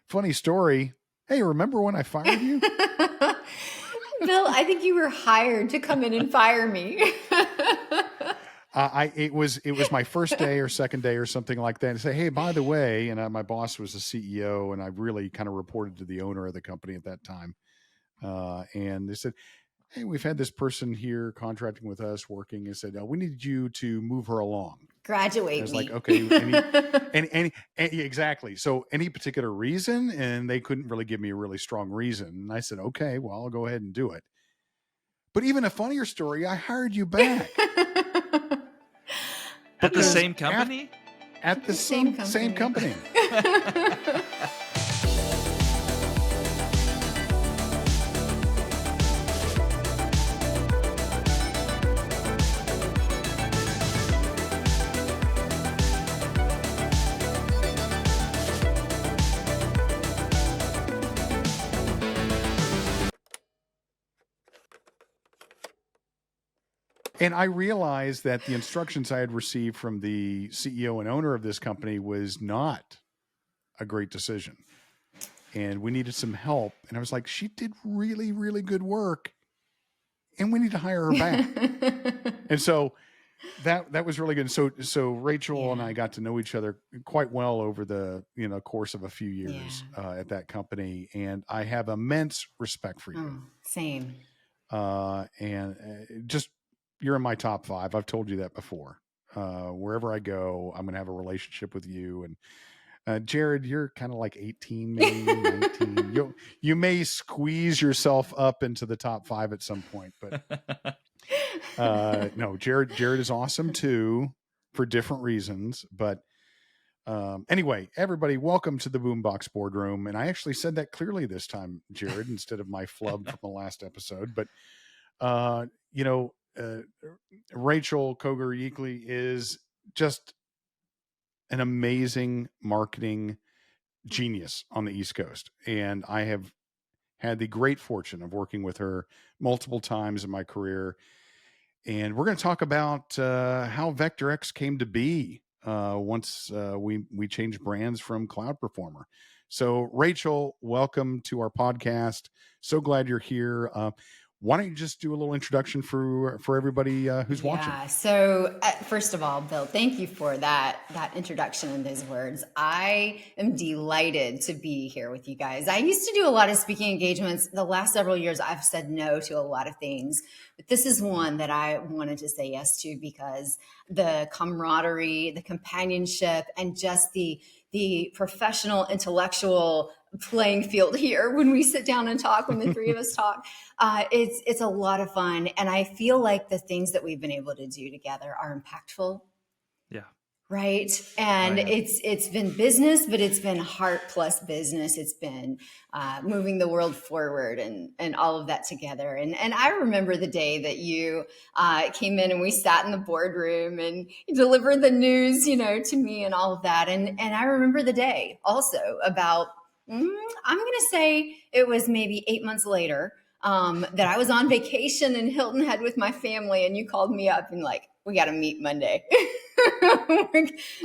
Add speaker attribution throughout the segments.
Speaker 1: funny story. Hey, remember when I fired you?
Speaker 2: Bill, I think you were hired to come in and fire me.
Speaker 1: It was my first day or second day or something like that. And say, hey, by the way, and my boss was the CEO, and I really kind of reported to the owner of the company at that time. And they said, hey, we've had this person here contracting with us working, and said, we need you to move her along.
Speaker 2: Graduate
Speaker 1: I was
Speaker 2: me.
Speaker 1: like, okay, any exactly. So any particular reason? And they couldn't really give me a really strong reason. And I said, okay, well, I'll go ahead and do it. But even a funnier story, I hired you back.
Speaker 3: At the same company?
Speaker 1: At the same company. And I realized that the instructions I had received from the CEO and owner of this company was not a great decision. And we needed some help. And I was like, she did really, really good work. And we need to hire her back. And so that was really good. So Rachel and I got to know each other quite well over the course of a few years at that company. And I have immense respect for you.
Speaker 2: Same.
Speaker 1: And just you're in my top 5. I've told you that before. Wherever I go, I'm going to have a relationship with you. And Jared, you're kind of like 18, maybe 19. You may squeeze yourself up into the top 5 at some point, but no, Jared is awesome too for different reasons. But anyway, everybody, welcome to the Boombox Boardroom. And I actually said that clearly this time, Jared, instead of my flub from the last episode. But Rachel Cogar Yeakley is just an amazing marketing genius on the East Coast. And I have had the great fortune of working with her multiple times in my career. And we're going to talk about how VectorX came to be once we changed brands from Cloud Performer. So Rachel, welcome to our podcast. So glad you're here. Why don't you just do a little introduction for everybody who's watching?
Speaker 2: Yeah. So first of all, Bill, thank you for that introduction and those words. I am delighted to be here with you guys. I used to do a lot of speaking engagements. The last several years, I've said no to a lot of things, but this is one that I wanted to say yes to because the camaraderie, the companionship, and just the professional, intellectual playing field here when we sit down and talk, when the three of us talk, it's a lot of fun. And I feel like the things that we've been able to do together are impactful.
Speaker 3: Yeah.
Speaker 2: Right. And it's been business, but it's been heart plus business. It's been moving the world forward and all of that together. And I remember the day that you came in and we sat in the boardroom and you delivered the news, to me and all of that. And I remember the day also about, I'm going to say it was maybe 8 months later that I was on vacation in Hilton Head with my family. And you called me up and like, we got to meet Monday.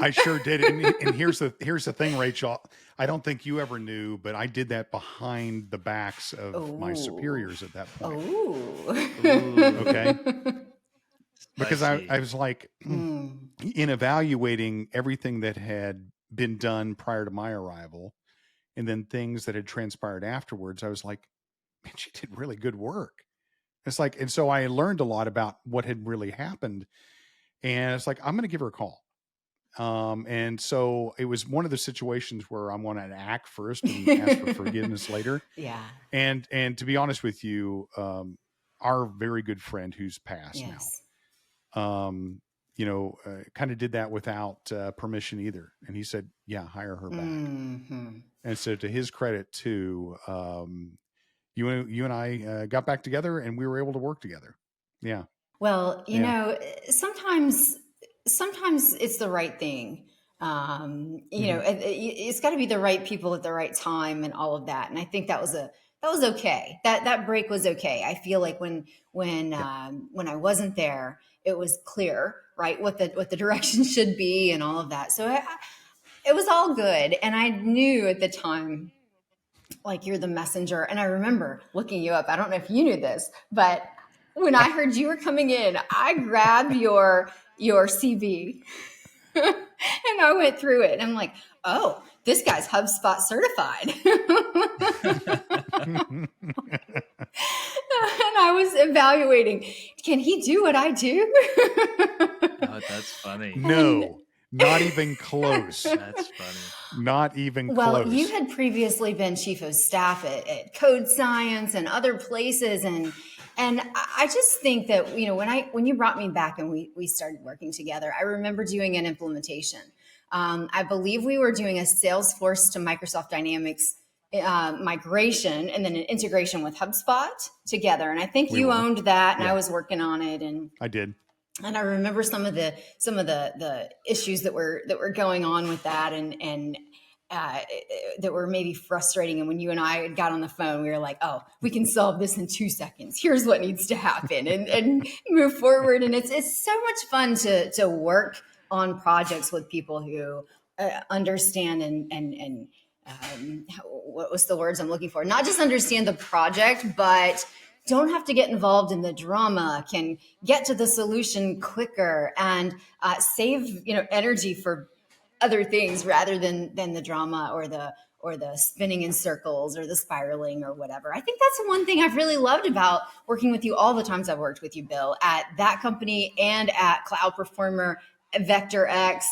Speaker 1: I sure did. And here's the thing, Rachel. I don't think you ever knew, but I did that behind the backs of my superiors at that point. Okay. Because I was like, in evaluating everything that had been done prior to my arrival and then things that had transpired afterwards, I was like, man, she did really good work. It's like, and so I learned a lot about what had really happened. And it's like, I'm going to give her a call. And so it was one of the situations where I'm going to act first and ask for forgiveness later.
Speaker 2: Yeah.
Speaker 1: And to be honest with you, our very good friend who's passed now, kind of did that without permission either. And he said, yeah, hire her back. Mm-hmm. And so to his credit too, you and I got back together and we were able to work together. Yeah.
Speaker 2: Well, you know, sometimes it's the right thing. It's got to be the right people at the right time and all of that. And I think that was okay. That break was okay. I feel like when I wasn't there, it was clear, right, what the direction should be and all of that. So it was all good. And I knew at the time like you're the messenger. And I remember looking you up. I don't know if you knew this, but when I heard you were coming in, I grabbed your CV and I went through it. And I'm like, oh, this guy's HubSpot certified. And I was evaluating, can he do what I do?
Speaker 3: Oh, that's funny.
Speaker 1: No, not even close.
Speaker 3: That's funny.
Speaker 1: Not even
Speaker 2: Well,
Speaker 1: close.
Speaker 2: you had previously been chief of staff at Code Science and other places, and I just think that, you know, when you brought me back and we started working together, I remember doing an implementation. I believe we were doing a Salesforce to Microsoft Dynamics migration and then an integration with HubSpot together. And I think you owned that, and I was working on it. And
Speaker 1: I did.
Speaker 2: And I remember some of the issues that were going on with that, and that were maybe frustrating. And when you and I got on the phone, we were like, "Oh, we can solve this in 2 seconds. Here's what needs to happen," and move forward. And it's so much fun to work on projects with people who understand and what was the words I'm looking for? Not just understand the project, but don't have to get involved in the drama, can get to the solution quicker, and save energy for other things rather than the drama or the spinning in circles or the spiraling or whatever. I think that's one thing I've really loved about working with you all the times I've worked with you, Bill, at that company and at Cloud Performer, VectorX,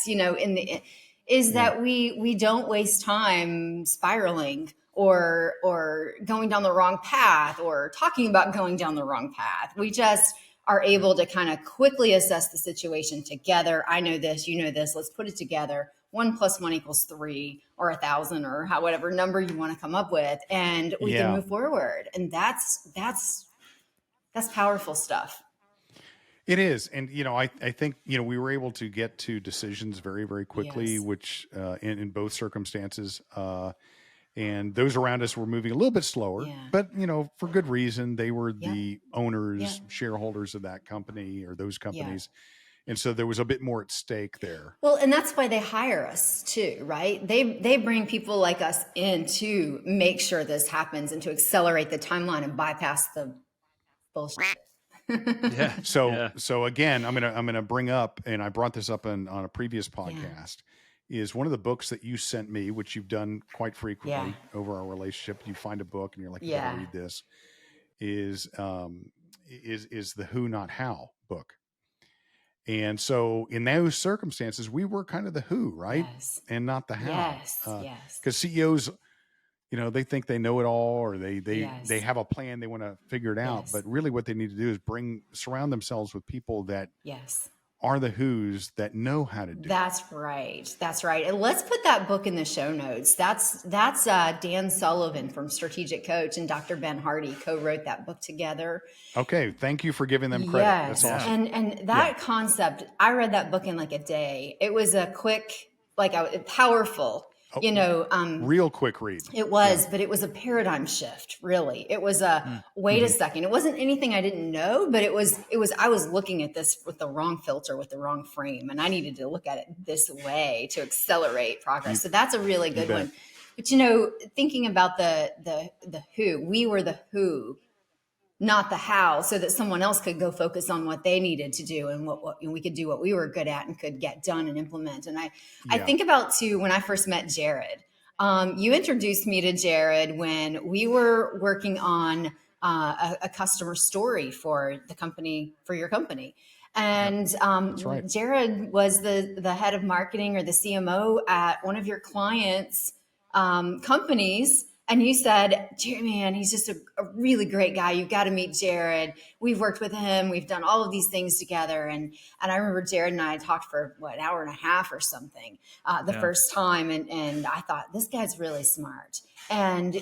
Speaker 2: is that we don't waste time spiraling or going down the wrong path or talking about going down the wrong path. We just are able to kind of quickly assess the situation together. I know this, you know this, let's put it together. 1 + 1 = 3 or 1,000 or whatever number you want to come up with, and we can move forward. And that's powerful stuff.
Speaker 1: It is. And, I think, we were able to get to decisions very, very quickly,
Speaker 2: Yes.
Speaker 1: which in both circumstances, and those around us were moving a little bit slower, but, for good reason. They were the owners, shareholders of that company or those companies. And so there was a bit more at stake there.
Speaker 2: Well, and that's why they hire us too, right? They bring people like us in to make sure this happens and to accelerate the timeline and bypass the bullshit.
Speaker 3: Yeah.
Speaker 1: So again, I'm gonna bring up, and I brought this up on a previous podcast, is one of the books that you sent me, which you've done quite frequently over our relationship. You find a book and you're like, you gotta read this. Is the Who Not How book. And so in those circumstances, we were kind of the who, right?
Speaker 2: Yes.
Speaker 1: And not the how.
Speaker 2: Yes.
Speaker 1: Because CEOs, they think they know it all, or they have a plan, they want to figure it out. But really what they need to do is surround themselves with people that are the who's that know how to do it.
Speaker 2: That's right. And let's put that book in the show notes. That's Dan Sullivan from Strategic Coach and Dr. Ben Hardy co-wrote that book together.
Speaker 1: Okay. Thank you for giving them credit.
Speaker 2: Yes.
Speaker 1: That's awesome.
Speaker 2: And that concept, I read that book in like a day. It was a quick, powerful,
Speaker 1: real quick read.
Speaker 2: It was, but it was a paradigm shift, really. It was a, wait a second. It wasn't anything I didn't know, but I was looking at this with the wrong filter, with the wrong frame, and I needed to look at it this way to accelerate progress. So that's a really good one. But, thinking about the who, we were the who, not the how, so that someone else could go focus on what they needed to do and what we could do what we were good at and could get done and implement. And I think about too, when I first met Jared, you introduced me to Jared when we were working on a customer story for the company, for your company. And
Speaker 1: That's right.
Speaker 2: Jared was the head of marketing or the CMO at one of your clients' companies. And you said, man, he's just a really great guy. You've got to meet Jared. We've worked with him. We've done all of these things together. And I remember Jared and I talked for an hour and a half or something the first time. And I thought, this guy's really smart. And,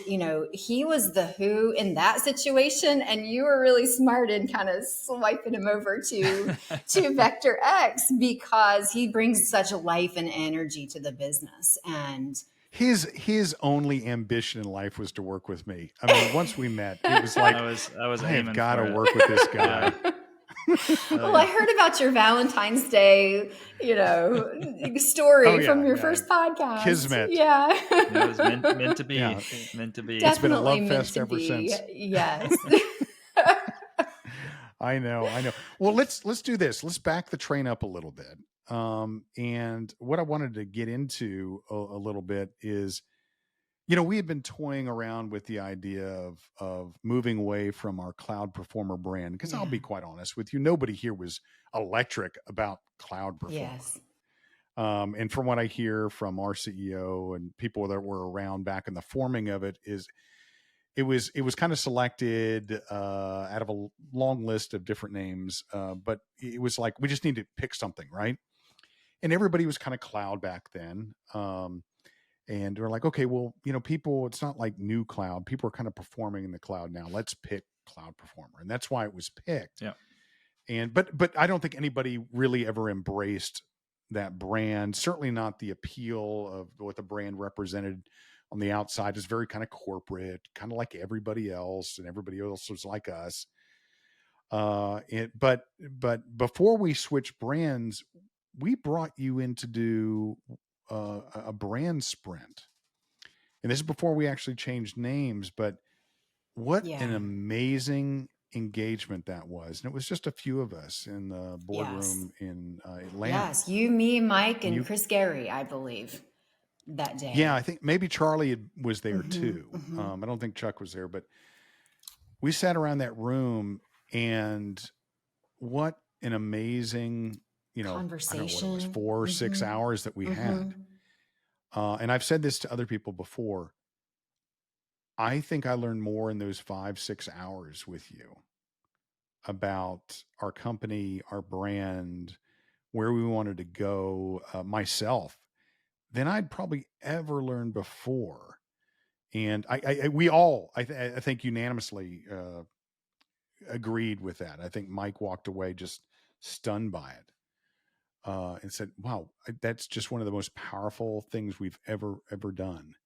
Speaker 2: he was the who in that situation. And you were really smart in kind of swiping him over to VectorX, because he brings such a life and energy to the business. And
Speaker 1: his only ambition in life was to work with me. I mean, once we met, it was like,
Speaker 3: I was
Speaker 1: I have
Speaker 3: aiming
Speaker 1: got
Speaker 3: for
Speaker 1: to
Speaker 3: it.
Speaker 1: work with this guy.
Speaker 2: Well, I heard about your Valentine's Day, story from your first podcast.
Speaker 1: Kismet.
Speaker 2: Yeah.
Speaker 3: It was meant to be.
Speaker 1: Yeah.
Speaker 3: Meant to be.
Speaker 1: It's been a love
Speaker 2: Definitely meant
Speaker 1: fest
Speaker 2: to
Speaker 1: ever
Speaker 2: be.
Speaker 1: since.
Speaker 2: Yes.
Speaker 1: I know. Well, let's do this. Let's back the train up a little bit. And what I wanted to get into a little bit is, we had been toying around with the idea of moving away from our Cloud Performer brand, because I'll be quite honest with you, nobody here was electric about Cloud Performer.
Speaker 2: Yes.
Speaker 1: And from what I hear from our CEO and people that were around back in the forming of it, it was kind of selected out of a long list of different names, but it was like, we just need to pick something, right? And everybody was kind of cloud back then. And we're like, okay, well, people, it's not like new cloud. People are kind of performing in the cloud now. Let's pick Cloud Performer. And that's why it was picked.
Speaker 3: Yeah.
Speaker 1: And, but I don't think anybody really ever embraced that brand. Certainly not the appeal of what the brand represented on the outside. Is very kind of corporate, kind of like everybody else, and everybody else was like us. But before we switched brands, we brought you in to do a brand sprint. And this is before we actually changed names, but what an amazing engagement that was. And it was just a few of us in the boardroom in Atlanta.
Speaker 2: Yes, you, me, Mike, and Chris Gary, I believe, that day.
Speaker 1: Yeah, I think maybe Charlie was there too. I don't think Chuck was there, but we sat around that room, and what an amazing,
Speaker 2: conversation.
Speaker 1: I don't know what it was, 4 or 6 hours that we had. And I've said this to other people before. I think I learned more in those 5-6 hours with you about our company, our brand, where we wanted to go, myself, than I'd probably ever learned before. And we all, I think unanimously agreed with that. I think Mike walked away just stunned by it. And said, wow, that's just one of the most powerful things we've ever done.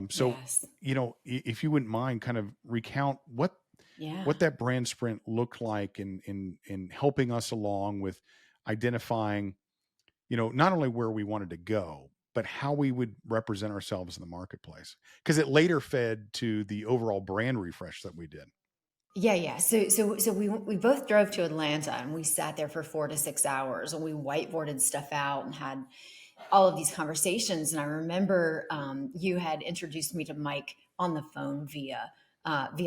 Speaker 1: So, if you wouldn't mind kind of recount what that brand sprint looked like in helping us along with identifying, not only where we wanted to go, but how we would represent ourselves in the marketplace. Because it later fed to the overall brand refresh that we did.
Speaker 2: Yeah. So we both drove to Atlanta, and we sat there for 4 to 6 hours, and we whiteboarded stuff out and had all of these conversations. And I remember you had introduced me to Mike on the phone via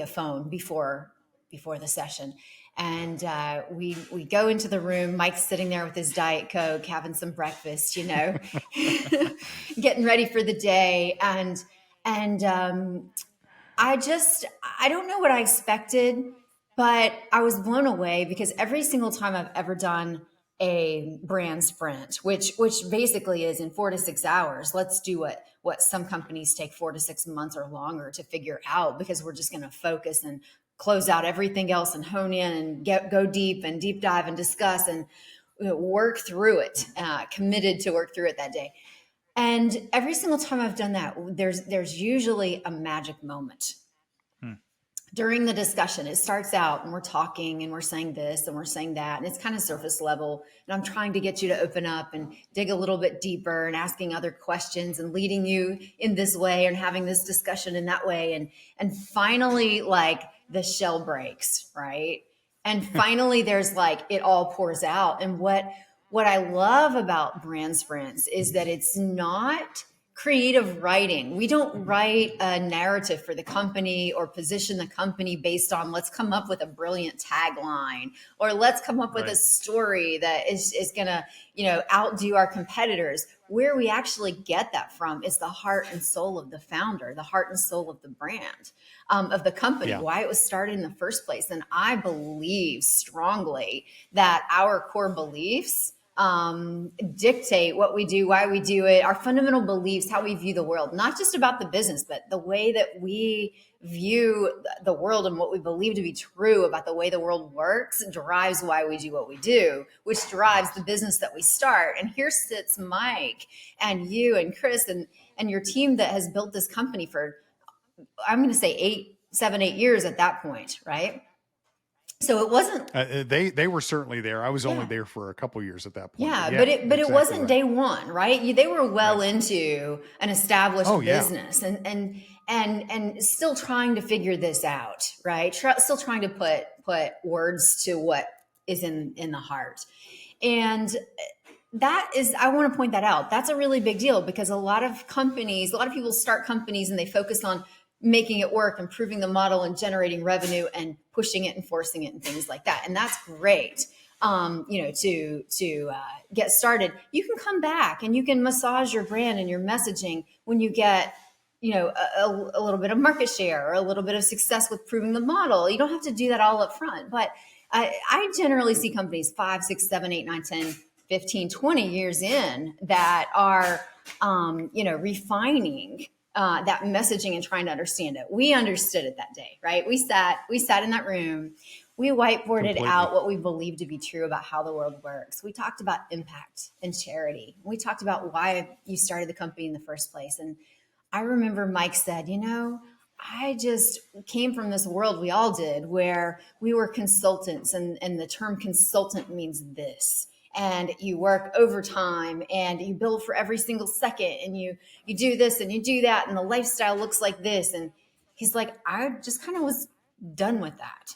Speaker 2: phone before the session. And we go into the room. Mike's sitting there with his Diet Coke, having some breakfast, getting ready for the day. And I don't know what I expected, but I was blown away, because every single time I've ever done a brand sprint, which basically is in 4 to 6 hours, let's do what some companies take 4 to 6 months or longer to figure out, because we're just going to focus and close out everything else and hone in and go deep and deep dive and discuss and work through it, committed to work through it that day. And every single time I've done that, there's usually a magic moment. During the discussion. It starts out and we're talking and we're saying this and we're saying that, and it's kind of surface level. And I'm trying to get you to open up and dig a little bit deeper and asking other questions and leading you in this way and having this discussion in that way. And finally, like, the shell breaks, right? And finally there's like, it all pours out. And what I love about brand sprints is that it's not creative writing. We don't write a narrative for the company or position the company based on, let's come up with a brilliant tagline, or let's come up with a story that is going to, outdo our competitors. Where we actually get that from is the heart and soul of the founder, the heart and soul of the brand, of the company, why it was started in the first place. And I believe strongly that our core beliefs dictate what we do, why we do it, our fundamental beliefs, how we view the world, not just about the business, but the way that we view the world and what we believe to be true about the way the world works drives why we do what we do, which drives the business that we start. And here sits Mike and you and Chris and your team that has built this company for, I'm going to say 7, 8 years at that point, right? So it wasn't.
Speaker 1: They were certainly there. I was only there for a couple years at that point.
Speaker 2: Yeah, but it
Speaker 1: exactly
Speaker 2: wasn't
Speaker 1: right.
Speaker 2: day one, right? They were well into an established
Speaker 1: yeah.
Speaker 2: business and still trying to figure this out, right? Still trying to put words to what is in the heart. And that is, I want to point that out. That's a really big deal because a lot of people start companies and they focus on making it work, improving the model and generating revenue and pushing it and forcing it and things like that. And that's great. To get started, you can come back and you can massage your brand and your messaging when you get, a little bit of market share or a little bit of success with proving the model. You don't have to do that all up front. But I generally see companies 5, 6, 7, 8, 9, 10, 15, 20 years in that are, refining that messaging and trying to understand it. We understood it that day, right? We sat in that room. We whiteboarded
Speaker 1: Completely.
Speaker 2: out what we believe to be true about how the world works. We talked about impact and charity. We talked about why you started the company in the first place. And I remember Mike said, I just came from this world, we all did, where we were consultants and the term consultant means this. And you work overtime and you bill for every single second and you do this and you do that and the lifestyle looks like this. And he's like, I just kind of was done with that.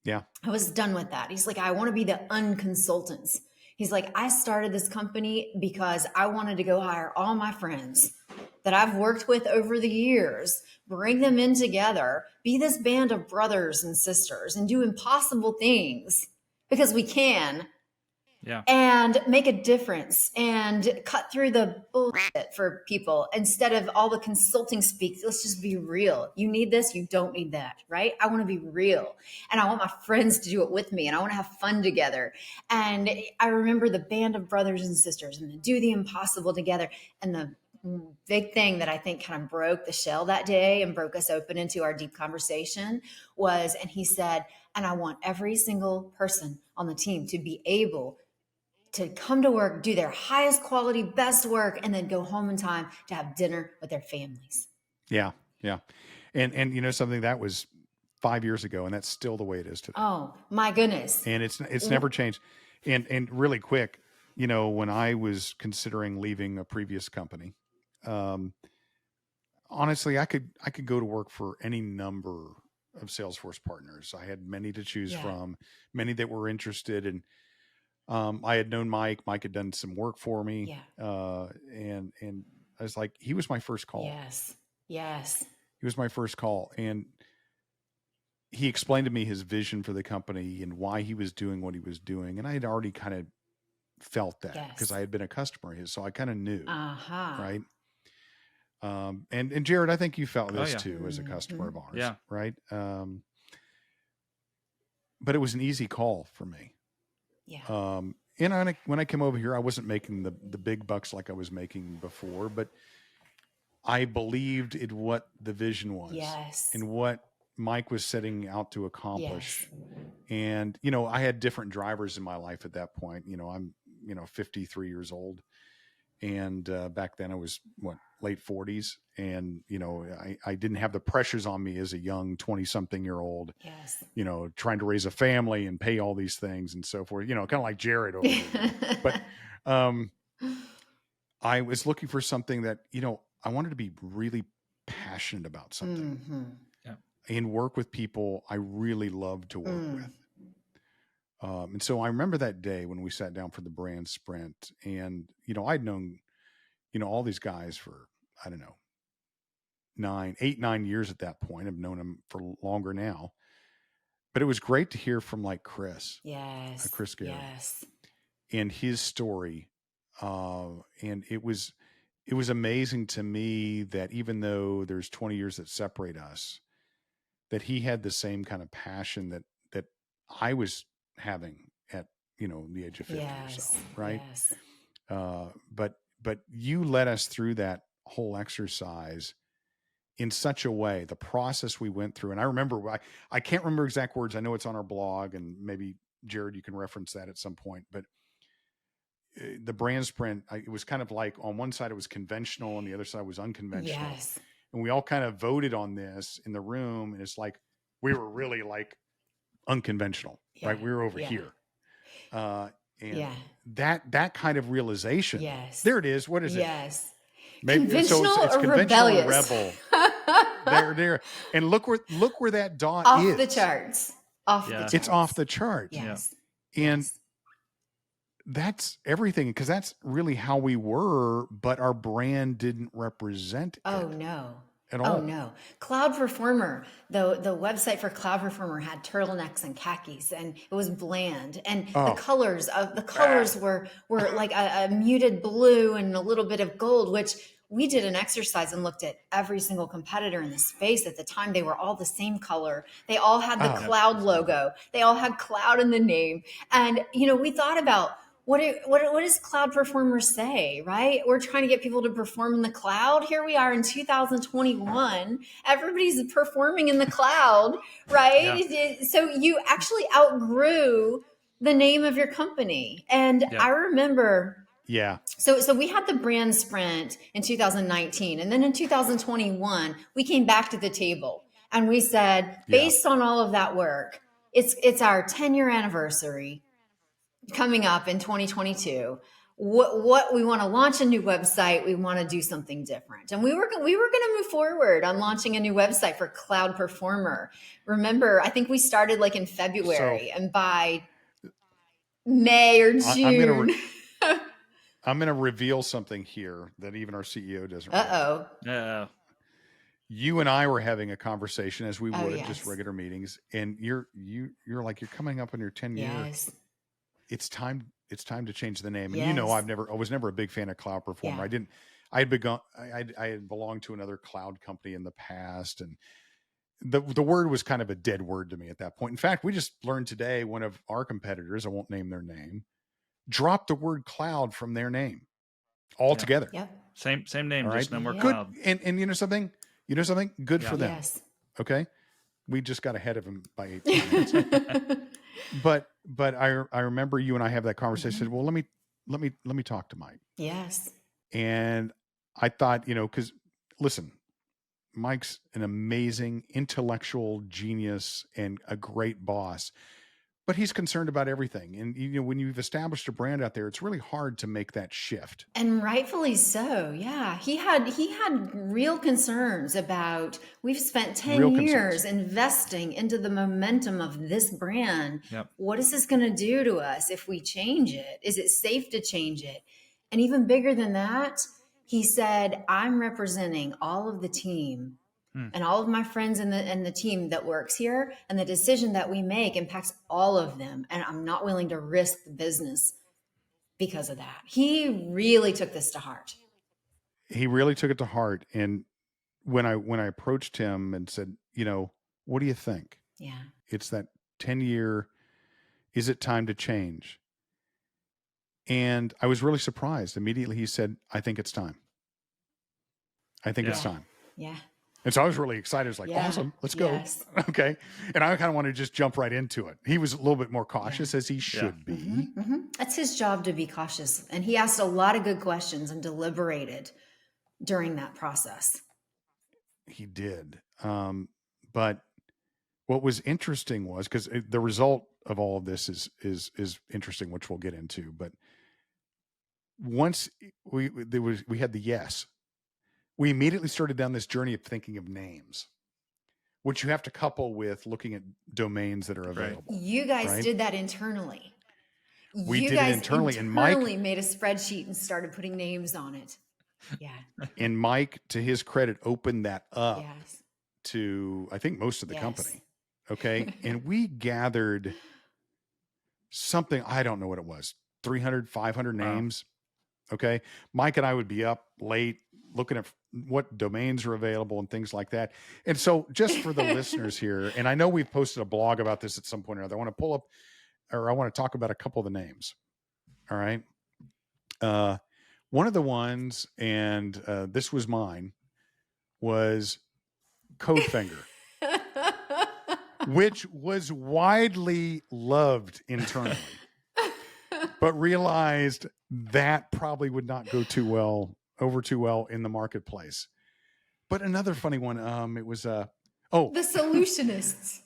Speaker 1: Yeah.
Speaker 2: I was done with that. He's like, I want to be the unconsultants. He's like, I started this company because I wanted to go hire all my friends that I've worked with over the years, bring them in together, be this band of brothers and sisters and do impossible things because we can.
Speaker 3: Yeah.
Speaker 2: And make a difference and cut through the bullshit for people instead of all the consulting speak. Let's just be real. You need this, you don't need that, right? I want to be real and I want my friends to do it with me and I want to have fun together. And I remember the band of brothers and sisters and do the impossible together. And the big thing that I think kind of broke the shell that day and broke us open into our deep conversation was, and he said, and I want every single person on the team to be able to come to work, do their highest quality, best work, and then go home in time to have dinner with their families.
Speaker 1: Yeah. Yeah. And something that was 5 years ago, and that's still the way it is today.
Speaker 2: Oh my goodness.
Speaker 1: And it's never changed. And really quick, when I was considering leaving a previous company, honestly, I could go to work for any number of Salesforce partners. I had many to choose from, many that were interested in. I had known Mike. Mike had done some work for me. And I was like, he was my first call.
Speaker 2: Yes.
Speaker 1: He was my first call. And he explained to me his vision for the company and why he was doing what he was doing. And I had already kind of felt that because I had been a customer of his. So I kind of knew, right? And Jared, I think you felt this too as a customer of ours, right? But it was an easy call for me. And when I came over here, I wasn't making the big bucks like I was making before, but I believed in what the vision was and what Mike was setting out to accomplish. And, I had different drivers in my life at that point. I'm, 53 years old. And back then I was late 40s. And, I didn't have the pressures on me as a young 20-something-year-old, trying to raise a family and pay all these things and so forth, kind of like Jared over there. But I was looking for something that, I wanted to be really passionate about something and work with people I really loved to work with. And so I remember that day when we sat down for the brand sprint and, I'd known, all these guys for, I don't know, 9 years at that point. I've known them for longer now, but it was great to hear from like Chris Gary and his story. And it was amazing to me that even though there's 20 years that separate us, that he had the same kind of passion that I was having at, the age of 50 or so. Right. But you led us through that whole exercise in such a way, the process we went through. And I remember, I can't remember exact words. I know it's on our blog and maybe Jared, you can reference that at some point, but the brand sprint, it was kind of like on one side it was conventional and the other side was unconventional. And we all kind of voted on this in the room. And it's like, we were really like unconventional, right? We were over here. And that kind of realization.
Speaker 2: Yes.
Speaker 1: There it is. What is it?
Speaker 2: Yes.
Speaker 1: Maybe,
Speaker 2: conventional
Speaker 1: so it's
Speaker 2: or
Speaker 1: conventional
Speaker 2: rebellious?
Speaker 1: or rebel. there. And look where that dot
Speaker 2: off
Speaker 1: is.
Speaker 2: The charts. Off the charts.
Speaker 1: It's off the charts.
Speaker 2: Yes.
Speaker 1: And that's everything, because that's really how we were, but our brand didn't represent it.
Speaker 2: No.
Speaker 1: At all.
Speaker 2: Oh no. Cloud Performer, the website for Cloud Performer had turtlenecks and khakis, and it was bland. And the colors were like a muted blue and a little bit of gold, which we did an exercise and looked at every single competitor in the space at the time. They were all the same color. They all had the cloud logo. They all had cloud in the name. And, we thought about, what does Cloud Performer say, right? We're trying to get people to perform in the cloud. Here we are in 2021. Everybody's performing in the cloud, right? Yeah. So you actually outgrew the name of your company. And I remember...
Speaker 1: Yeah.
Speaker 2: So we had the brand sprint in 2019. And then in 2021, we came back to the table and we said, based on all of that work, it's our 10-year anniversary coming up in 2022. What we want to launch a new website. We want to do something different. And we were going to move forward on launching a new website for Cloud Performer. Remember, I think we started like in February, and by May or June...
Speaker 1: I'm going to reveal something here that even our CEO doesn't.
Speaker 2: Uh-oh.
Speaker 1: You and I were having a conversation, as we would at just regular meetings, and you're like, you're coming up on your 10 years.
Speaker 2: Yes.
Speaker 1: It's time to change the name. And I was never a big fan of Cloud Performer. I had belonged to another cloud company in the past, and the word was kind of a dead word to me at that point. In fact, we just learned today, one of our competitors, I won't name their name, dropped the word cloud from their name altogether.
Speaker 2: Yep.
Speaker 3: Same name, just no more
Speaker 1: Good.
Speaker 3: cloud.
Speaker 1: And you know something? Good for them.
Speaker 2: Yes.
Speaker 1: Okay. We just got ahead of him by 18 minutes. But I remember you and I have that conversation. Well, let me talk to Mike.
Speaker 2: Yes.
Speaker 1: And I thought, because listen, Mike's an amazing intellectual genius and a great boss, but he's concerned about everything. And when you've established a brand out there, it's really hard to make that shift.
Speaker 2: And rightfully so. Yeah. He had real concerns about, we've spent 10 years investing into the momentum of this brand.
Speaker 3: Yep.
Speaker 2: What is this going to do to us if we change it? Is it safe to change it? And even bigger than that, he said, I'm representing all of the team and all of my friends in the team that works here, and the decision that we make impacts all of them. And I'm not willing to risk the business because of that. He really took this to heart.
Speaker 1: He really took it to heart. And when I approached him and said, what do you think?
Speaker 2: Yeah.
Speaker 1: It's that 10-year, is it time to change? And I was really surprised. Immediately he said, I think it's time. I think it's time.
Speaker 2: Yeah.
Speaker 1: And so I was really excited. I was like, awesome, let's go.
Speaker 2: Yes.
Speaker 1: Okay. And I kind of want to just jump right into it. He was a little bit more cautious, as he should be.
Speaker 2: Mm-hmm. Mm-hmm. That's his job, to be cautious. And he asked a lot of good questions and deliberated during that process.
Speaker 1: He did. But what was interesting was, because the result of all of this is interesting, which we'll get into. But once we had the yes, we immediately started down this journey of thinking of names, which you have to couple with looking at domains that are available.
Speaker 2: You guys did that internally.
Speaker 1: We did it internally, and Mike
Speaker 2: made a spreadsheet and started putting names on it. Yeah.
Speaker 1: And Mike, to his credit, opened that up to, I think, most of the company. Okay. And we gathered something, I don't know what it was, 300, 500 names. Okay. Mike and I would be up late looking at what domains are available and things like that. And so just for the listeners here, and I know we've posted a blog about this at some point or other, I want to pull up, or I want to talk about a couple of the names. All right. One of the ones, and this was mine, was Codefinger, which was widely loved internally, but realized that probably would not go over too well in the marketplace. But another funny one, it was the Solutionists.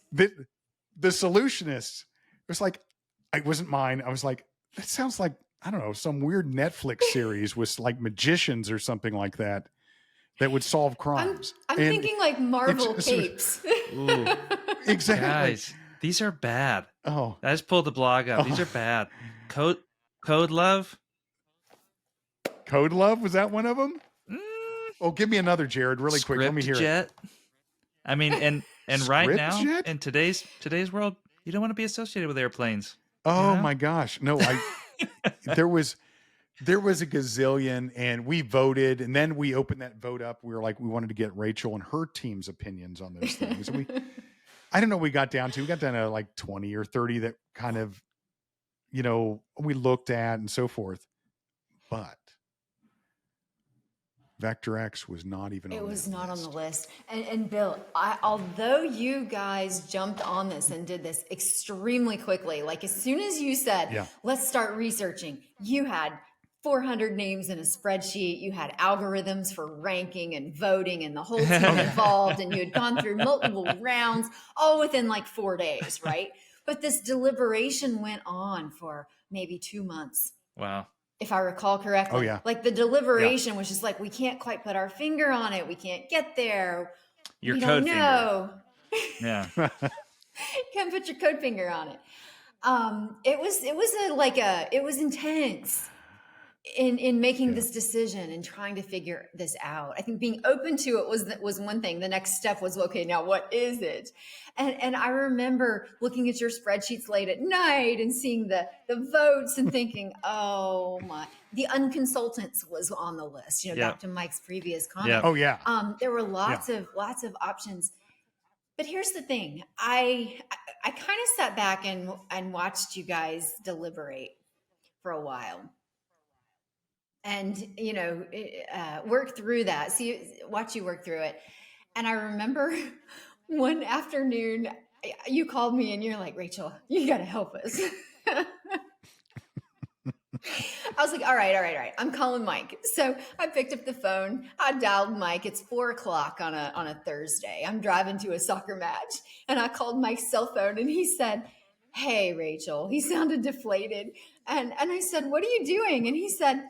Speaker 1: the Solutionist, it was like, it wasn't mine. I was like, that sounds like, I don't know, some weird Netflix series with like magicians or something like that would solve crimes.
Speaker 2: I'm thinking like Marvel capes.
Speaker 3: Ooh,
Speaker 1: exactly.
Speaker 3: guys, these are bad.
Speaker 1: Oh,
Speaker 3: I just pulled the blog up. These are bad. Code Love.
Speaker 1: Code Love, was that one of them? Oh, give me another, Jared, really quick. Let me hear
Speaker 3: it. I mean, and right now
Speaker 1: Jet?
Speaker 3: in today's world, you don't want to be associated with airplanes.
Speaker 1: Oh my gosh. No, there was a gazillion, and we voted, and then we opened that vote up. We were like, we wanted to get Rachel and her team's opinions on those things. And I don't know, we got down to like 20 or 30 that kind of, we looked at and so forth. But VectorX was not even on the list. It was not on the list.
Speaker 2: And Bill, although you guys jumped on this and did this extremely quickly, like as soon as you said, let's start researching, you had 400 names in a spreadsheet. You had algorithms for ranking and voting and the whole team involved. And you had gone through multiple rounds, all within like 4 days, right? But this deliberation went on for maybe 2 months.
Speaker 3: Wow.
Speaker 2: If I recall correctly.
Speaker 1: Oh, yeah.
Speaker 2: Like the deliberation was just like, we can't quite put our finger on it. We can't get there.
Speaker 3: Your
Speaker 2: we
Speaker 3: code
Speaker 2: don't know.
Speaker 3: Yeah.
Speaker 2: You can't put your code finger on it. It was intense in making this decision and trying to figure this out. I think being open to it was one thing. The next step was, okay, now what is it? And I remember looking at your spreadsheets late at night and seeing the votes and thinking, oh my, the unconsultants was on the list, back to Mike's previous comment.
Speaker 1: Yeah. Oh yeah.
Speaker 2: There were lots of options. But here's the thing. I kind of sat back and watched you guys deliberate for a while. And, work through that. Watch you work through it. And I remember one afternoon, you called me and you're like, Rachel, you got to help us. I was like, all right. I'm calling Mike. So I picked up the phone. I dialed Mike. It's 4:00 on a Thursday. I'm driving to a soccer match. And I called Mike's cell phone and he said, hey, Rachel. He sounded deflated. And I said, what are you doing? And he said,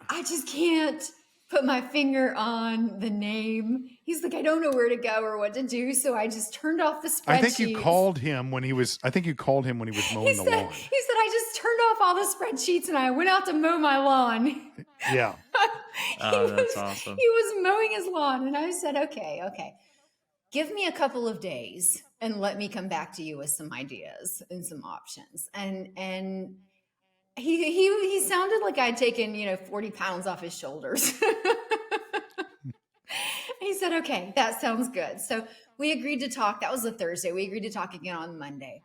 Speaker 2: I just can't put my finger on the name. He's like, I don't know where to go or what to do. So I just turned off the spreadsheet.
Speaker 1: I think you called him when he was mowing the lawn.
Speaker 2: He said, I just turned off all the spreadsheets and I went out to mow my lawn.
Speaker 1: Yeah.
Speaker 3: That's awesome.
Speaker 2: He was mowing his lawn. And I said, okay. Give me a couple of days and let me come back to you with some ideas and some options. And he sounded like I'd taken, 40 pounds off his shoulders. He said, okay, that sounds good. So we agreed to talk. That was a Thursday. We agreed to talk again on Monday,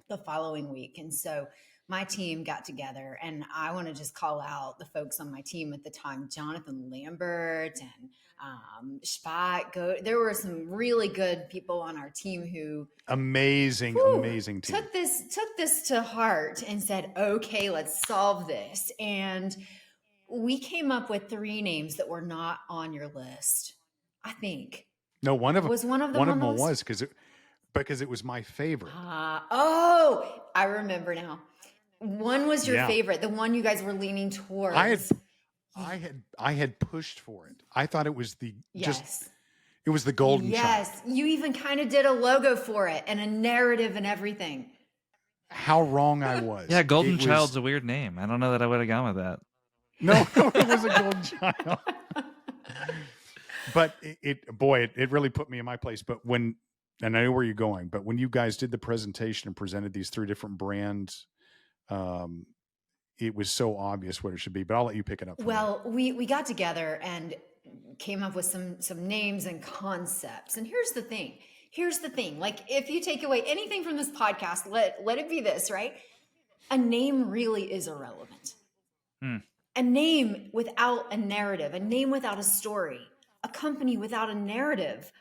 Speaker 2: the following week. And so my team got together, and I want to just call out the folks on my team at the time, Jonathan Lambert and Spot. There were some really good people on our team who amazing team took this to heart and said, okay, let's solve this. And we came up with 3 names that were not on your list. I think
Speaker 1: no, one of them was because it was my favorite.
Speaker 2: I remember now. One was your favorite, the one you guys were leaning towards.
Speaker 1: I had pushed for it. I thought it was it was the golden child.
Speaker 2: Yes, you even kind of did a logo for it and a narrative and everything.
Speaker 1: How wrong I was.
Speaker 3: Yeah, Golden Child's a weird name. I don't know that I would have gone with that.
Speaker 1: No, it was a golden child. But it really put me in my place. But and I know where you're going, but when you guys did the presentation and presented these 3 different brands, it was so obvious what it should be. But I'll let you pick it up.
Speaker 2: Well, we got together and came up with some names and concepts. And here's the thing. Like, if you take away anything from this podcast, let it be this, right? A name really is irrelevant. A name without a narrative, a name without a story, a company without a narrative.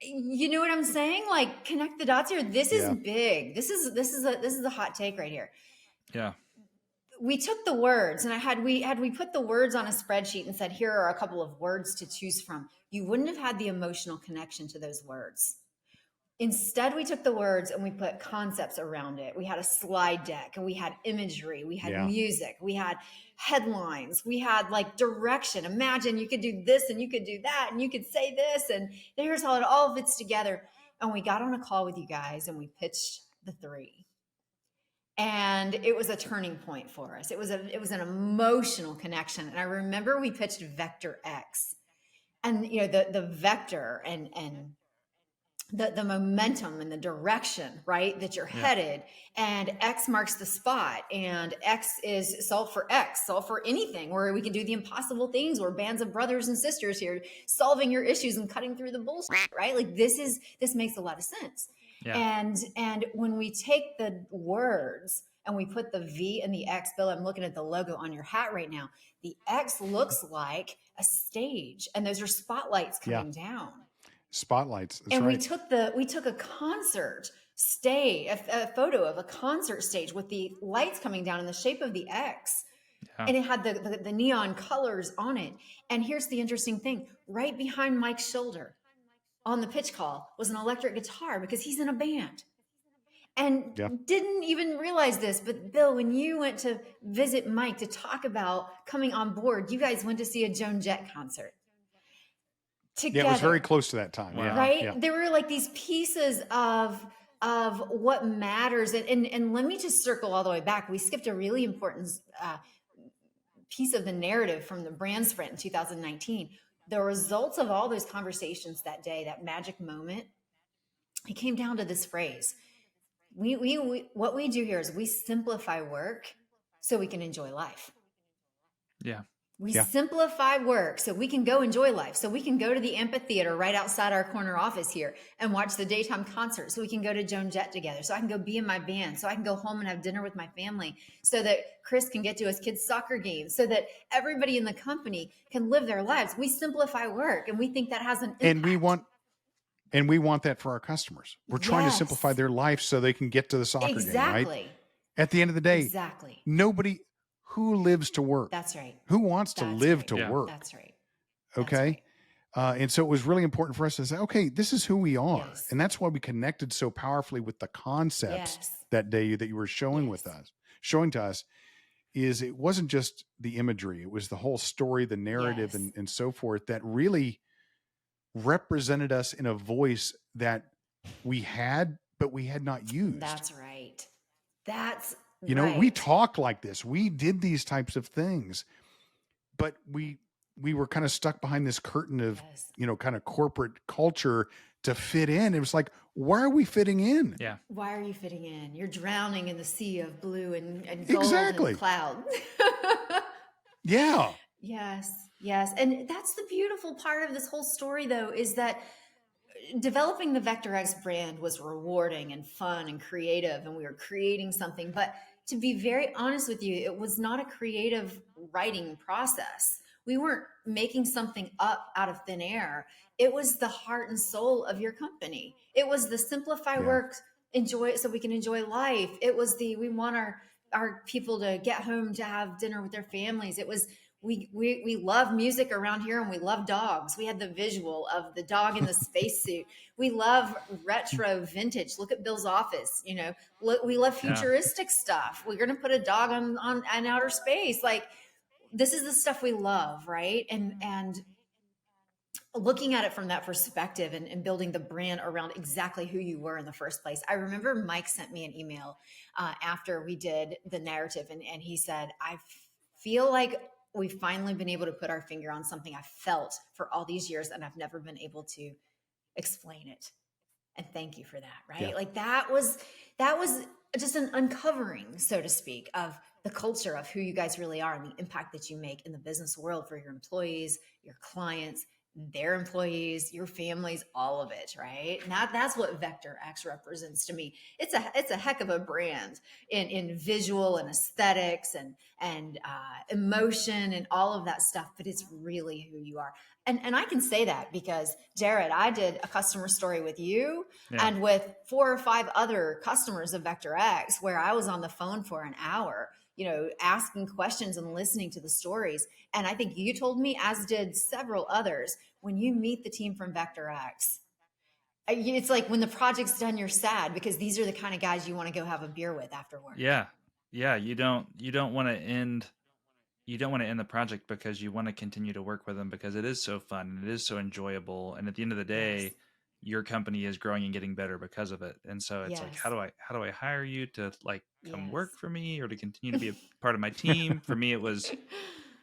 Speaker 2: You know what I'm saying? Like, connect the dots here. This is big. This is a hot take right here.
Speaker 3: Yeah.
Speaker 2: We took the words, and had we put the words on a spreadsheet and said, here are a couple of words to choose from, you wouldn't have had the emotional connection to those words. Instead, we took the words and we put concepts around it. We had a slide deck and we had imagery, we had music, we had headlines, we had like direction. Imagine you could do this and you could do that and you could say this, and here's how it all fits together. And we got on a call with you guys and we pitched the 3. And it was a turning point for us. It was an emotional connection. And I remember we pitched VectorX, and the vector and the momentum and the direction, right, that you're headed, and X marks the spot, and X is solve for anything, where we can do the impossible things. We're bands of brothers and sisters here solving your issues and cutting through the bullshit, right? Like this makes a lot of sense. Yeah. And when we take the words and we put the V and the X, Bill, I'm looking at the logo on your hat right now. The X looks like a stage, and those are spotlights coming down.
Speaker 1: Spotlights. That's
Speaker 2: and
Speaker 1: right.
Speaker 2: we took a concert stage, a photo of a concert stage with the lights coming down in the shape of the X. And it had the neon colors on it. And here's the interesting thing: right behind Mike's shoulder on the pitch call was an electric guitar, because he's in a band. And didn't even realize this, but Bill, when you went to visit Mike to talk about coming on board, you guys went to see a Joan Jett concert together.
Speaker 1: Yeah, it was very close to that time.
Speaker 3: Wow.
Speaker 1: Yeah.
Speaker 2: Right?
Speaker 1: Yeah.
Speaker 2: There were like these pieces of what matters. And let me just circle all the way back. We skipped a really important piece of the narrative from the brand sprint in 2019. The results of all those conversations that day, that magic moment, it came down to this phrase. What we do here is we simplify work so we can enjoy life.
Speaker 3: Yeah.
Speaker 2: We simplify work so we can go enjoy life. So we can go to the amphitheater right outside our corner office here and watch the daytime concert. So we can go to Joan Jett together. So I can go be in my band. So I can go home and have dinner with my family. So that Chris can get to his kids' soccer games. So that everybody in the company can live their lives. We simplify work, and we think that has an impact.
Speaker 1: And we want that for our customers. We're trying to simplify their life so they can get to the soccer game, right? At the end of the day, nobody who lives to work.
Speaker 2: That's right.
Speaker 1: Who wants to live to work?
Speaker 2: That's right.
Speaker 1: Okay. And so it was really important for us to say, okay, this is who we are.
Speaker 2: Yes.
Speaker 1: And that's why we connected so powerfully with the concepts that day that you were showing to us, is it wasn't just the imagery. It was the whole story, the narrative and so forth that really represented us in a voice that we had, but we had not used.
Speaker 2: That's right. That's
Speaker 1: we talk like this. We did these types of things, but we were kind of stuck behind this curtain of, kind of corporate culture to fit in. It was like, why are we fitting in?
Speaker 3: Yeah.
Speaker 2: Why are you fitting in? You're drowning in the sea of blue and gold and cloud.
Speaker 1: Yeah.
Speaker 2: Yes. Yes. And that's the beautiful part of this whole story, though, is that developing the VectorX brand was rewarding and fun and creative, and we were creating something. But to be very honest with you, it was not a creative writing process. We weren't making something up out of thin air. It was the heart and soul of your company. It was the simplify work, enjoy it so we can enjoy life. It was we want our people to get home to have dinner with their families. It was we love music around here, and we love dogs. We had the visual of the dog in the spacesuit. We love retro vintage. Look at Bill's office. We love futuristic stuff. We're going to put a dog on outer space. Like, this is the stuff we love, right? And looking at it from that perspective and building the brand around exactly who you were in the first place. I remember Mike sent me an email after we did the narrative, and he said, I feel like we've finally been able to put our finger on something I felt for all these years, and I've never been able to explain it. And thank you for that, right?
Speaker 1: Yeah.
Speaker 2: Like that was just an uncovering, so to speak, of the culture of who you guys really are and the impact that you make in the business world for your employees, your clients, their employees, your families, all of it, right? Now that's what VectorX represents to me. It's a heck of a brand in visual and aesthetics and emotion and all of that stuff, but it's really who you are. And I can say that because, Jared, I did a customer story with you and with 4 or 5 other customers of VectorX where I was on the phone for an hour, asking questions and listening to the stories. And I think you told me, as did several others, when you meet the team from VectorX, It's like when the project's done, you're sad because these are the kind of guys you want to go have a beer with after work.
Speaker 3: Yeah. Yeah. You don't want to end the project because you want to continue to work with them because it is so fun and it is so enjoyable. And at the end of the
Speaker 2: Yes.
Speaker 3: day, your company is growing and getting better because of it. And so it's like,
Speaker 2: Yes.
Speaker 3: how do I hire you to like come
Speaker 2: Yes.
Speaker 3: work for me or to continue to be a part of my team? For me, it was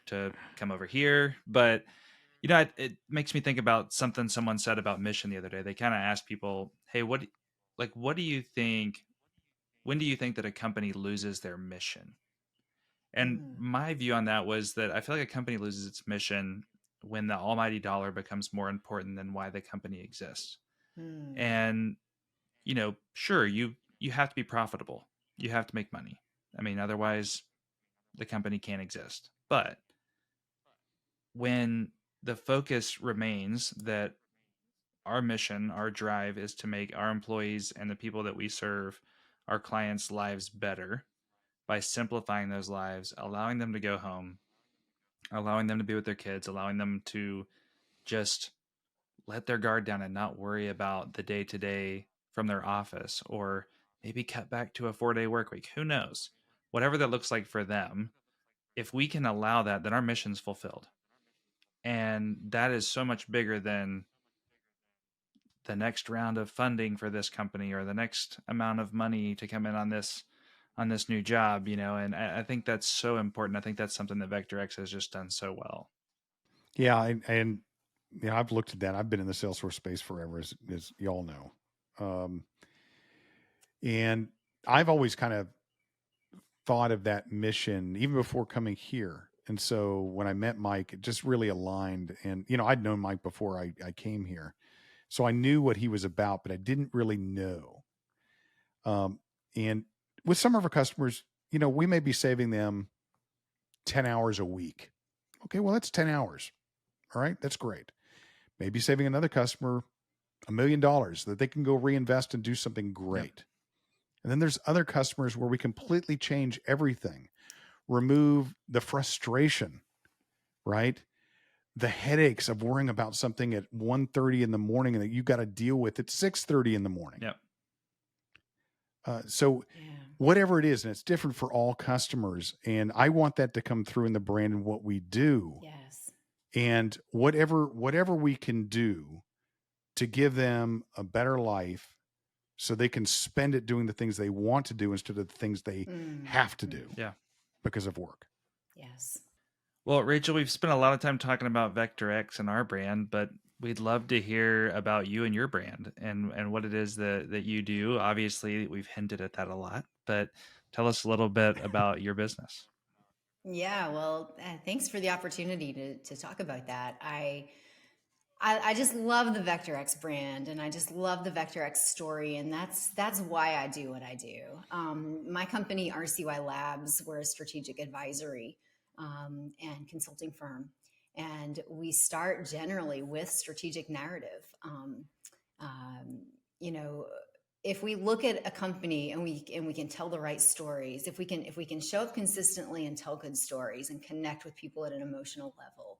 Speaker 3: to come over here. But it makes me think about something someone said about mission the other day. They kind of asked people, hey, what do you think? When do you think that a company loses their mission? And my view on that was that I feel like a company loses its mission when the almighty dollar becomes more important than why the company exists. And, sure, you have to be profitable. You have to make money. I mean, otherwise the company can't exist. But when the focus remains that our mission, our drive is to make our employees and the people that we serve, our clients' lives better by simplifying those lives, allowing them to go home, allowing them to be with their kids, allowing them to just let their guard down and not worry about the day to day from their office, or maybe cut back to a 4-day work week. Who knows? Whatever that looks like for them, if we can allow that, then our mission's fulfilled. And that is so much bigger than the next round of funding for this company or the next amount of money to come in on this new job, and I think that's so important. I think that's something that VectorX has just done so well.
Speaker 1: Yeah. And I've looked at that. I've been in the Salesforce space forever, as y'all know. And I've always kind of thought of that mission even before coming here. And so when I met Mike, it just really aligned. And, I'd known Mike before I came here. So I knew what he was about, but I didn't really know. And with some of our customers, we may be saving them 10 hours a week. Okay, well, that's 10 hours. All right, that's great. Maybe saving another customer $1 million that they can go reinvest and do something great. Yep. And then there's other customers where we completely change everything, remove the frustration, right? The headaches of worrying about something at 1:30 in the morning and that you got to deal with at 6:30 in the morning.
Speaker 3: Yep.
Speaker 1: Whatever it is, and it's different for all customers. And I want that to come through in the brand and what we do.
Speaker 2: Yes.
Speaker 1: And whatever we can do to give them a better life so they can spend it doing the things they want to do instead of the things they have to do because of work.
Speaker 2: Yes.
Speaker 3: Well, Rachel, we've spent a lot of time talking about VectorX and our brand, but we'd love to hear about you and your brand and what it is that you do. Obviously, we've hinted at that a lot, but tell us a little bit about your business.
Speaker 2: Yeah, well, thanks for the opportunity to talk about that. I just love the VectorX brand, and I just love the VectorX story, and that's why I do what I do. My company, RCY Labs, we're a strategic advisory and consulting firm, and we start generally with strategic narrative. If we look at a company and we can tell the right stories, if we can show up consistently and tell good stories and connect with people at an emotional level,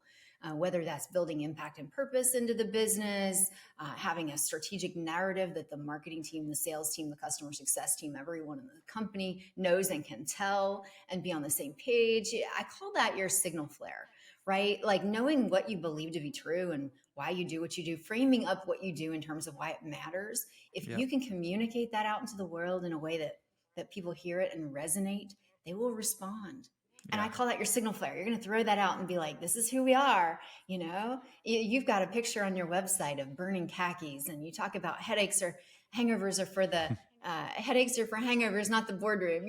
Speaker 2: whether that's building impact and purpose into the business, having a strategic narrative that the marketing team, the sales team, the customer success team, everyone in the company knows and can tell and be on the same page. I call that your signal flare, right? Like knowing what you believe to be true and why you do what you do, framing up what you do in terms of why it matters. If you can communicate that out into the world in a way that people hear it and resonate, they will respond. And I call that your signal flare. You're going to throw that out and be like, this is who we are. You've got a picture on your website of burning khakis, and you talk about headaches or hangovers are for the headaches are for hangovers, not the boardroom,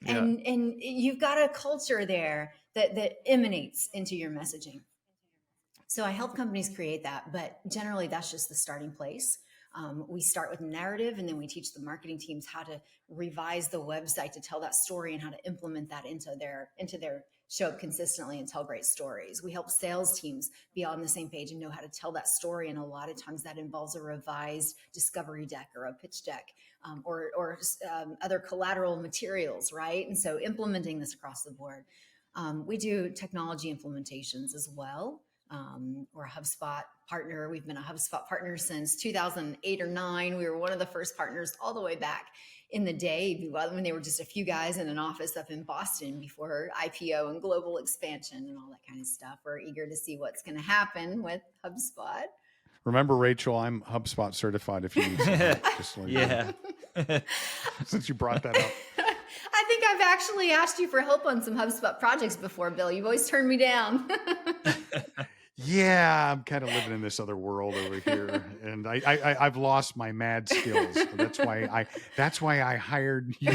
Speaker 2: and you've got a culture there that emanates into your messaging. So I help companies create that, but generally that's just the starting place. We start with narrative, and then we teach the marketing teams how to revise the website to tell that story and how to implement that into their show up consistently and tell great stories. We help sales teams be on the same page and know how to tell that story. And a lot of times that involves a revised discovery deck or a pitch deck or other collateral materials, right? And so implementing this across the board. We do technology implementations as well. We're a HubSpot partner. We've been a HubSpot partner since 2008 or 9. We were one of the first partners all the way back in the day when they were just a few guys in an office up in Boston before IPO and global expansion and all that kind of stuff. We're eager to see what's going to happen with HubSpot.
Speaker 1: Remember, Rachel, I'm HubSpot certified if you need some help. Just like
Speaker 3: Yeah.
Speaker 1: Since you brought that up.
Speaker 2: I think I've actually asked you for help on some HubSpot projects before, Bill. You've always turned me down.
Speaker 1: Yeah, I'm kind of living in this other world over here, and I've lost my mad skills. That's why I hired you.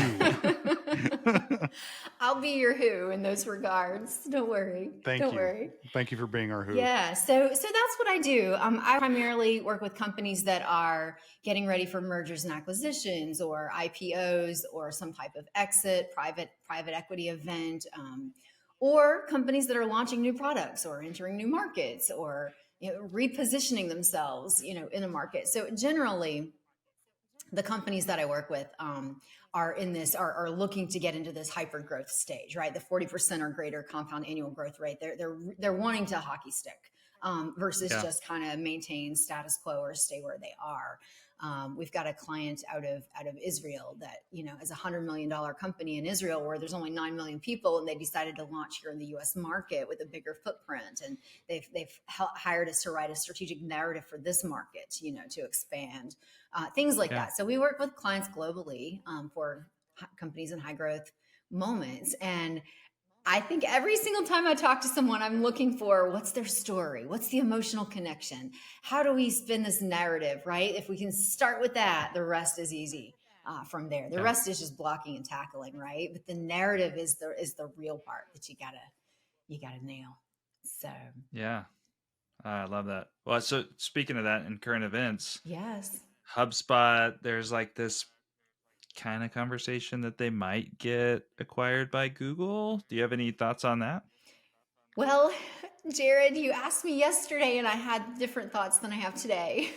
Speaker 2: I'll be your who in those regards. Don't worry.
Speaker 1: Don't worry. Thank you for being our who.
Speaker 2: Yeah. So that's what I do. I primarily work with companies that are getting ready for mergers and acquisitions or IPOs or some type of exit, private equity event, or companies that are launching new products or entering new markets or repositioning themselves, in a market. So generally, the companies that I work with are looking to get into this hyper growth stage, right? The 40% or greater compound annual growth rate. They're wanting to hockey stick versus just kind of maintain status quo or stay where they are. We've got a client out of Israel that, is a $100 million company in Israel where there's only 9 million people, and they decided to launch here in the US market with a bigger footprint. And they've hired us to write a strategic narrative for this market, to expand, things like that. So we work with clients globally for companies in high growth moments. And I think every single time I talk to someone, I'm looking for what's their story? What's the emotional connection? How do we spin this narrative, right? If we can start with that, the rest is easy from there. The rest is just blocking and tackling, right? But the narrative is the real part that you gotta nail. So
Speaker 3: yeah, I love that. Well, so speaking of that in current events,
Speaker 2: yes,
Speaker 3: HubSpot, there's like this kind of conversation that they might get acquired by Google. Do you have any thoughts on that?
Speaker 2: Well, Jared, you asked me yesterday and I had different thoughts than I have today.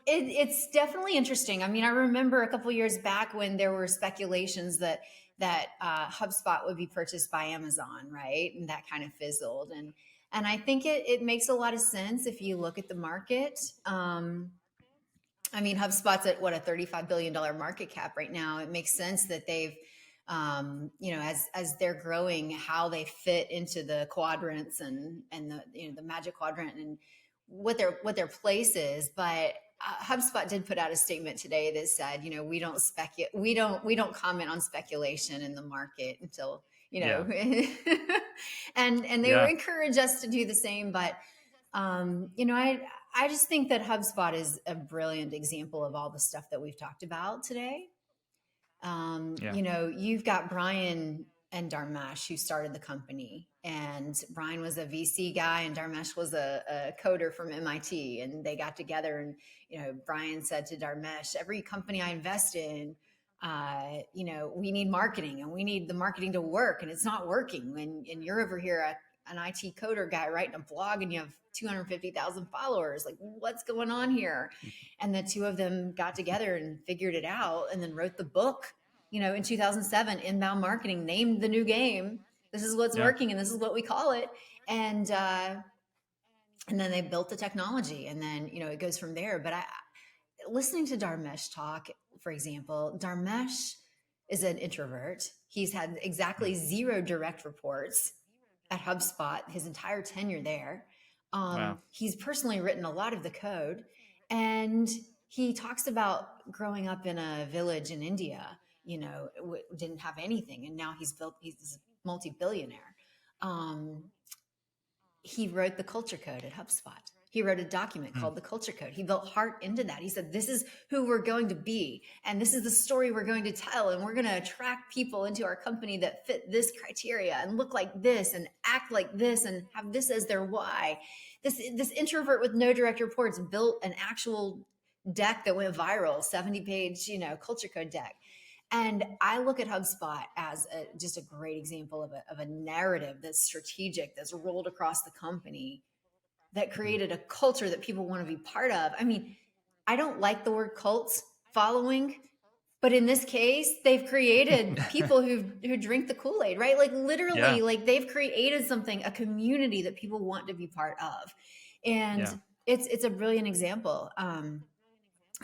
Speaker 2: It's definitely interesting. I mean, I remember a couple of years back when there were speculations that HubSpot would be purchased by Amazon, right? And that kind of fizzled. And I think it makes a lot of sense if you look at the market. I mean, HubSpot's at a $35 billion market cap right now. It makes sense that they've, as they're growing, how they fit into the quadrants and the magic quadrant and what their place is. But HubSpot did put out a statement today that said, we don't comment on speculation in the market until, and they would encourage us to do the same. But, I just think that HubSpot is a brilliant example of all the stuff that we've talked about today. You've got Brian and Dharmesh who started the company, and Brian was a VC guy and Dharmesh was a coder from MIT, and they got together and, Brian said to Dharmesh, every company I invest in, we need marketing and we need the marketing to work, and it's not working. And you're over here, an IT coder guy writing a blog, and you have 250,000 followers. Like, what's going on here? And the two of them got together and figured it out and then wrote the book, in 2007, Inbound Marketing, named the new game. This is what's working and this is what we call it. And then they built the technology, and then, it goes from there. But listening to Dharmesh talk, for example, Dharmesh is an introvert. He's had exactly 0 direct reports at HubSpot his entire tenure there. He's personally written a lot of the code, and he talks about growing up in a village in India, didn't have anything. And now he's a multi-billionaire. He wrote the culture code at HubSpot. He wrote a document called the culture code. He built heart into that. He said, this is who we're going to be. And this is the story we're going to tell. And we're going to attract people into our company that fit this criteria and look like this and act like this and have this as their why. This introvert with no direct reports built an actual deck that went viral, 70-page, culture code deck. And I look at HubSpot as just a great example of a narrative that's strategic, that's rolled across the company, that created a culture that people want to be part of. I mean, I don't like the word cults following, But in this case, they've created people who drink the Kool-Aid, right? Like literally, like they've created something, a community that people want to be part of. And it's a brilliant example of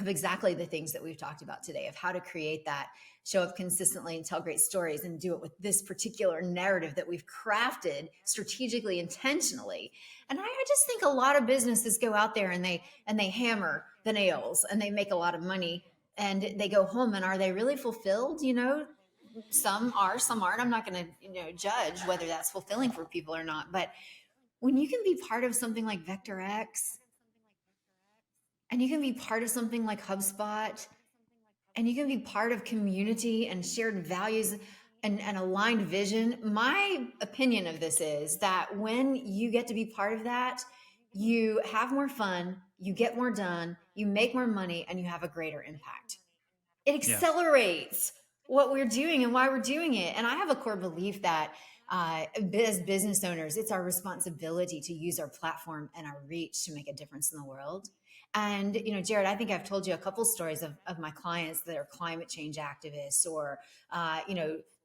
Speaker 2: exactly the things that we've talked about today, of how to create that, show up consistently and tell great stories, and do it with this particular narrative that we've crafted strategically, intentionally. And I just think a lot of businesses go out there and they hammer the nails and they make a lot of money and they go home, and are they really fulfilled? You know, some are, some aren't. I'm not going to, judge whether that's fulfilling for people or not. But when you can be part of something like VectorX, and you can be part of something like HubSpot, and you can be part of community and shared values and aligned vision. My opinion of this is that when you get to be part of that, you have more fun, you get more done, you make more money, and you have a greater impact. It accelerates what we're doing and why we're doing it. And I have a core belief that as business owners, it's our responsibility to use our platform and our reach to make a difference in the world. And, Jared, I think I've told you a couple stories of my clients that are climate change activists, or,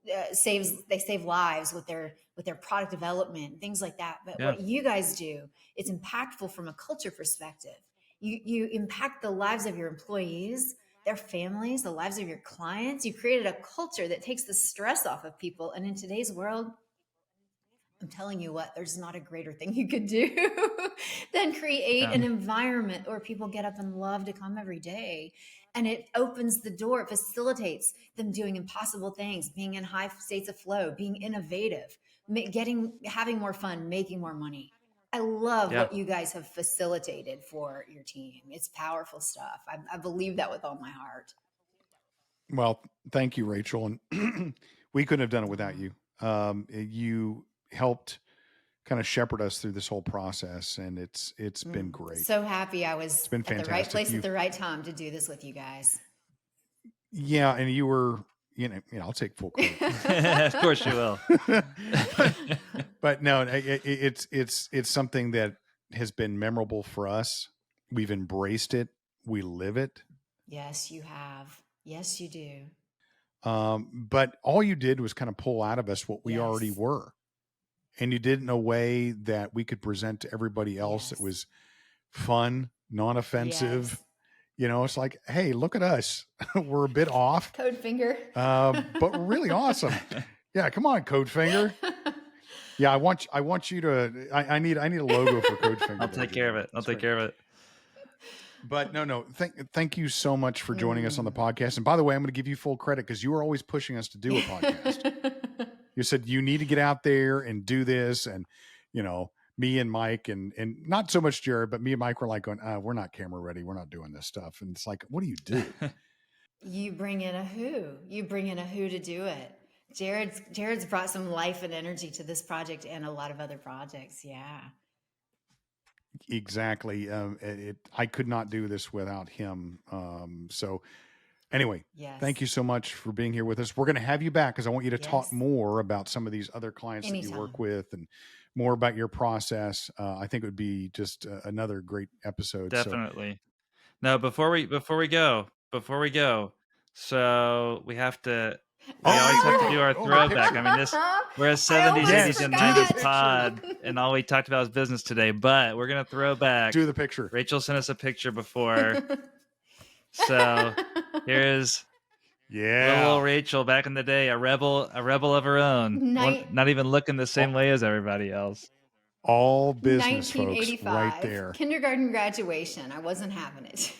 Speaker 2: they save lives with their product development, things like that. But what you guys do, it's impactful from a culture perspective. You impact the lives of your employees, their families, the lives of your clients. You created a culture that takes the stress off of people. And in today's world, I'm telling you what, there's not a greater thing you could do than create an environment where people get up and love to come every day. And it opens the door, it facilitates them doing impossible things, being in high states of flow, being innovative, having more fun, making more money. I love what you guys have facilitated for your team. It's powerful stuff. I believe that with all my heart.
Speaker 1: Well, thank you, Rachel. And we couldn't have done it without you. You helped kind of shepherd us through this whole process, and it's been great.
Speaker 2: So happy I was at the right place at the right time to do this with you guys.
Speaker 1: Yeah, and you were, I'll take full credit.
Speaker 3: Of course you will.
Speaker 1: But no, it's something that has been memorable for us. We've embraced it. We live it.
Speaker 2: Yes, you have. Yes, you do.
Speaker 1: But all you did was kind of pull out of us what we already were. And you did it in a way that we could present to everybody else. It was fun, non-offensive. It's like, hey, look at us. We're a bit off.
Speaker 2: Code finger.
Speaker 1: But we're really awesome. Yeah, come on, Code Finger. Yeah, I want you to. I need a logo for Code Finger.
Speaker 3: I'll take care of it. I'll take care of it.
Speaker 1: But no. Thank you so much for joining us on the podcast. And by the way, I'm going to give you full credit because you were always pushing us to do a podcast. You said you need to get out there and do this, and me and Mike and not so much Jared, but me and Mike were like going, we're not camera ready. We're not doing this stuff. And it's like, what do you do?
Speaker 2: You bring in a who. You bring in a who to do it. Jared's brought some life and energy to this project and a lot of other projects. Yeah.
Speaker 1: Exactly. I could not do this without him. So anyway, thank you so much for being here with us. We're going to have you back because I want you to talk more about some of these other clients that you work with and more about your process. I think it would be just another great episode.
Speaker 3: Definitely. No, before we go, so we have to. We always have to do our throwback. I mean, we're a 70s, 80s, and 90s pod, and all we talked about is business today. But we're gonna throw back.
Speaker 1: Do the picture.
Speaker 3: Rachel sent us a picture before, so here's little Rachel back in the day, a rebel of her own, not even looking the same way as everybody else.
Speaker 1: All business folks, right there.
Speaker 2: Kindergarten graduation. I wasn't having it.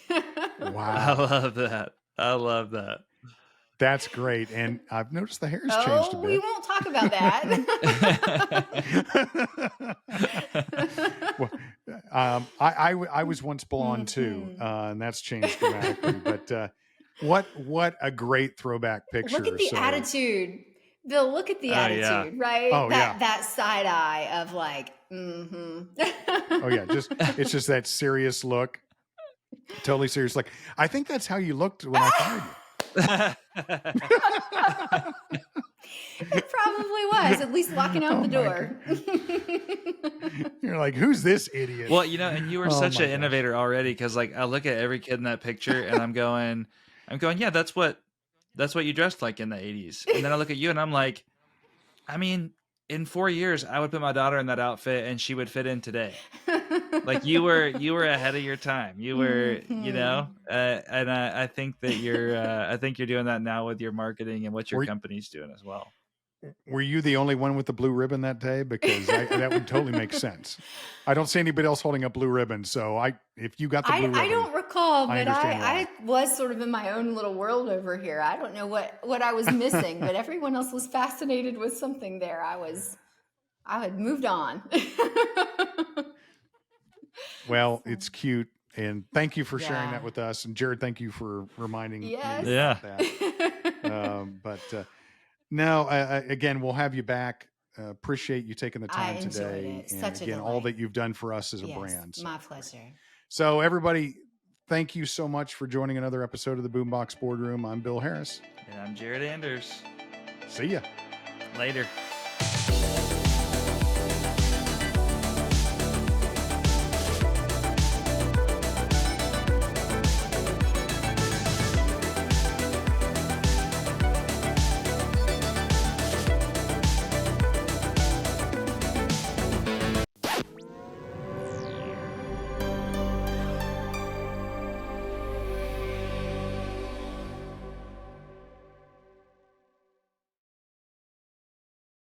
Speaker 1: Wow,
Speaker 3: I love that.
Speaker 1: That's great. And I've noticed the hair's changed a bit.
Speaker 2: We won't talk about that.
Speaker 1: Well, I was once blonde too, and that's changed dramatically. But what a great throwback picture.
Speaker 2: Look at the attitude. Bill, look at the attitude, right?
Speaker 1: Oh,
Speaker 2: that side eye of like,
Speaker 1: Oh yeah, it's just that serious look. Totally serious. Like, I think that's how you looked when I fired you.
Speaker 2: It probably was, at least walking out the door.
Speaker 1: You're like, who's this idiot?
Speaker 3: Well, and you were such an innovator already, because like I look at every kid in that picture and I'm going, yeah, that's what that's what you dressed like in the 80s. And then I look at you and I'm like, I mean, in 4 years, I would put my daughter in that outfit and she would fit in today. Like you were ahead of your time. You were, and I think that you're doing that now with your marketing and what your company's doing as well.
Speaker 1: Were you the only one with the blue ribbon that day? Because that would totally make sense. I don't see anybody else holding up blue ribbon. So if you got the blue ribbon,
Speaker 2: I don't recall, but I was sort of in my own little world over here. I don't know what I was missing, but everyone else was fascinated with something there. I had moved on.
Speaker 1: Well, it's cute. And thank you for sharing that with us. And Jared, thank you for reminding me about that. No, again, we'll have you back. Appreciate you taking the time today. And again, all that you've done for us as a brand.
Speaker 2: My pleasure.
Speaker 1: So everybody, thank you so much for joining another episode of the Boombox Boardroom. I'm Bill Harris.
Speaker 3: And I'm Jared Anders.
Speaker 1: See ya.
Speaker 3: Later.